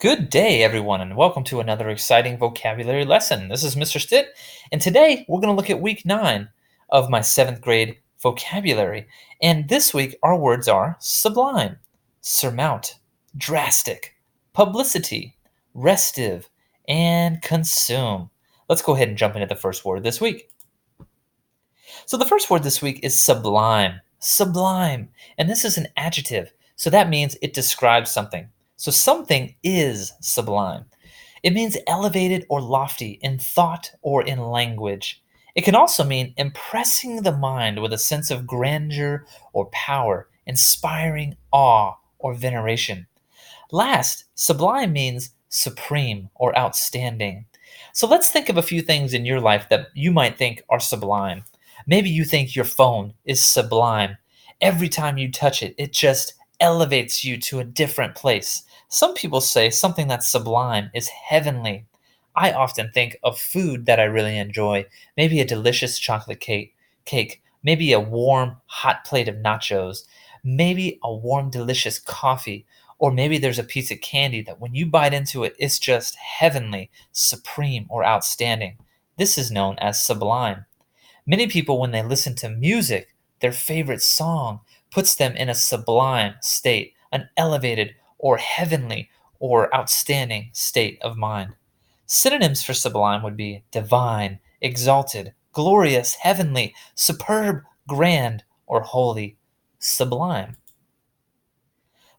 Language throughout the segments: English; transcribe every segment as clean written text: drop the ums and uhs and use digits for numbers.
Good day, everyone, and welcome to another exciting vocabulary lesson. This is Mr. Stitt, and today we're going to look at week 9 of my 7th grade vocabulary. And this week, our words are sublime, surmount, drastic, publicity, restive, and consume. Let's go ahead and jump into the first word this week. So the first word this week is sublime. Sublime. And this is an adjective. So that means it describes something. So something is sublime. It means elevated or lofty in thought or in language. It can also mean impressing the mind with a sense of grandeur or power, inspiring awe or veneration. Last, sublime means supreme or outstanding. So let's think of a few things in your life that you might think are sublime. Maybe you think your phone is sublime. Every time you touch it, it just elevates you to a different place. Some people say something that's sublime is heavenly. I often think of food that I really enjoy, maybe a delicious chocolate cake, maybe a warm, hot plate of nachos, maybe a warm, delicious coffee, or maybe there's a piece of candy that when you bite into it, it's just heavenly, supreme, or outstanding. This is known as sublime. Many people, when they listen to music, their favorite song puts them in a sublime state, an elevated or heavenly or outstanding state of mind. Synonyms for sublime would be divine, exalted, glorious, heavenly, superb, grand, or holy. Sublime.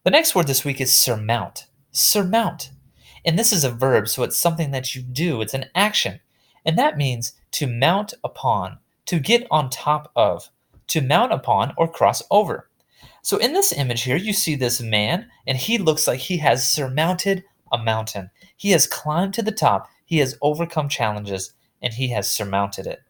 The next word this week is surmount. Surmount. And this is a verb, so it's something that you do, it's an action. And that means to mount upon, to get on top of, to mount upon or cross over. So in this image here, you see this man, and he looks like he has surmounted a mountain. He has climbed to the top, he has overcome challenges, and he has surmounted it.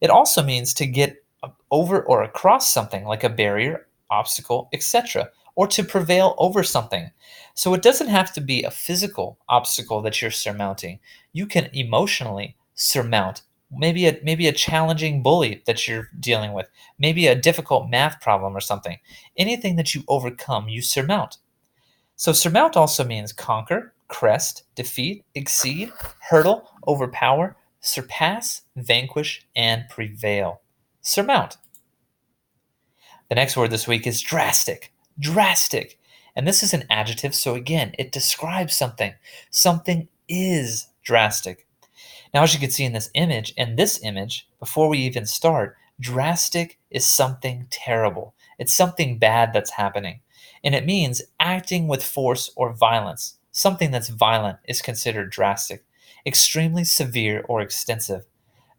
It also means to get over or across something like a barrier, obstacle, etc., or to prevail over something. So it doesn't have to be a physical obstacle that you're surmounting. You can emotionally surmount maybe a challenging bully that you're dealing with, maybe a difficult math problem or something. Anything that you overcome, you surmount. So surmount also means conquer, crest, defeat, exceed, hurdle, overpower, surpass, vanquish, and prevail. Surmount. The next word this week is drastic. Drastic. And this is an adjective, so again, it describes something. Something is drastic. Now, as you can see in this image, before we even start, drastic is something terrible. It's something bad that's happening. And it means acting with force or violence. Something that's violent is considered drastic, extremely severe or extensive.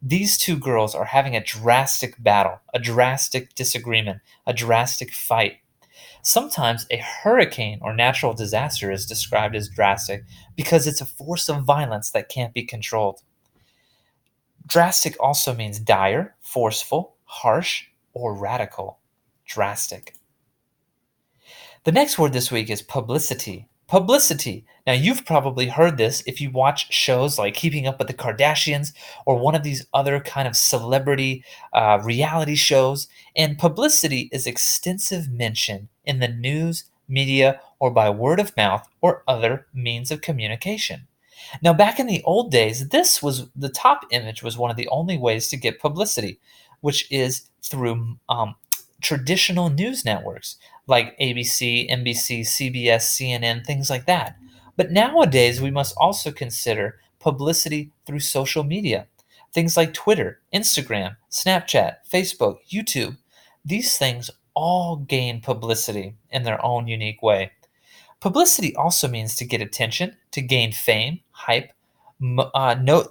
These two girls are having a drastic battle, a drastic disagreement, a drastic fight. Sometimes a hurricane or natural disaster is described as drastic because it's a force of violence that can't be controlled. Drastic also means dire, forceful, harsh, or radical. Drastic. The next word this week is publicity. Publicity. Now, you've probably heard this if you watch shows like Keeping Up with the Kardashians or one of these other kind of celebrity reality shows. And publicity is extensive mention in the news, media, or by word of mouth or other means of communication. Now, back in the old days, this was the top image was one of the only ways to get publicity, which is through traditional news networks like ABC, NBC, CBS, CNN, things like that. But nowadays, we must also consider publicity through social media, things like Twitter, Instagram, Snapchat, Facebook, YouTube. These things all gain publicity in their own unique way. Publicity also means to get attention, to gain fame, hype.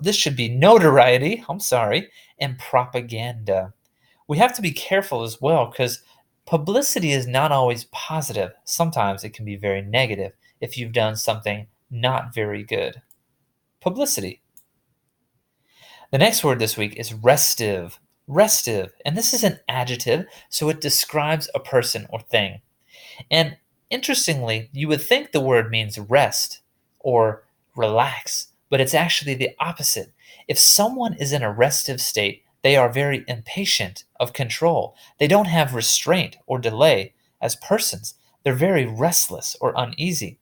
This should be notoriety, I'm sorry, and propaganda. We have to be careful as well because publicity is not always positive. Sometimes it can be very negative if you've done something not very good. Publicity. The next word this week is restive. Restive. And this is an adjective, so it describes a person or thing. And interestingly, you would think the word means rest or relax, but it's actually the opposite. If someone is in a restive state, they are very impatient of control. They don't have restraint or delay as persons. They're very restless or uneasy.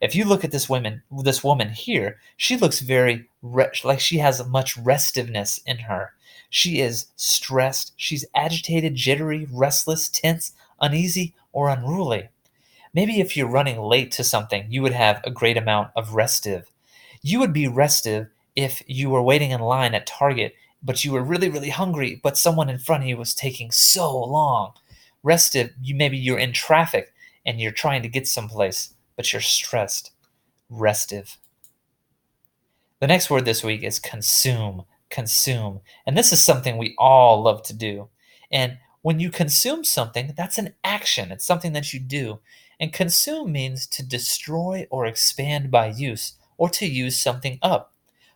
If you look at this woman here, she looks very like she has much restiveness in her. She is stressed. She's agitated, jittery, restless, tense, uneasy, or unruly. Maybe if you're running late to something, you would have a great amount of restive. You would be restive if you were waiting in line at Target, but you were really, really hungry, but someone in front of you was taking so long. Restive, maybe you're in traffic and you're trying to get someplace, but you're stressed. Restive. The next word this week is consume. Consume. And this is something we all love to do. And when you consume something, that's an action. It's something that you do. And consume means to destroy or expand by use, or to use something up.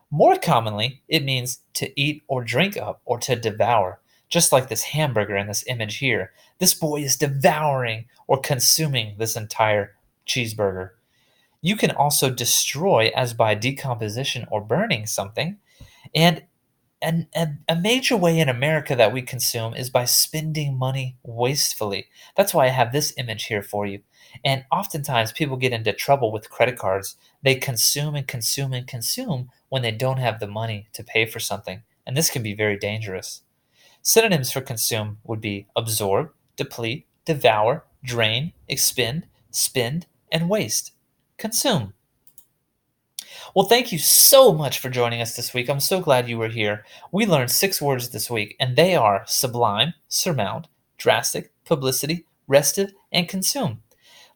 More commonly, it means to eat or drink up, or to devour. Just like this hamburger in this image here. This boy is devouring or consuming this entire cheeseburger. You can also destroy as by decomposition or burning something. And a major way in America that we consume is by spending money wastefully. That's why I have this image here for you. And oftentimes people get into trouble with credit cards. They consume and consume and consume when they don't have the money to pay for something. And this can be very dangerous. Synonyms for consume would be absorb, deplete, devour, drain, expend, spend, and waste. Consume. Well, thank you so much for joining us this week. I'm so glad you were here. We learned 6 words this week, and they are sublime, surmount, drastic, publicity, restive, and consume.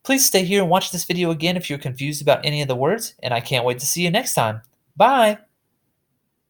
Please stay here and watch this video again if you're confused about any of the words, and I can't wait to see you next time. Bye!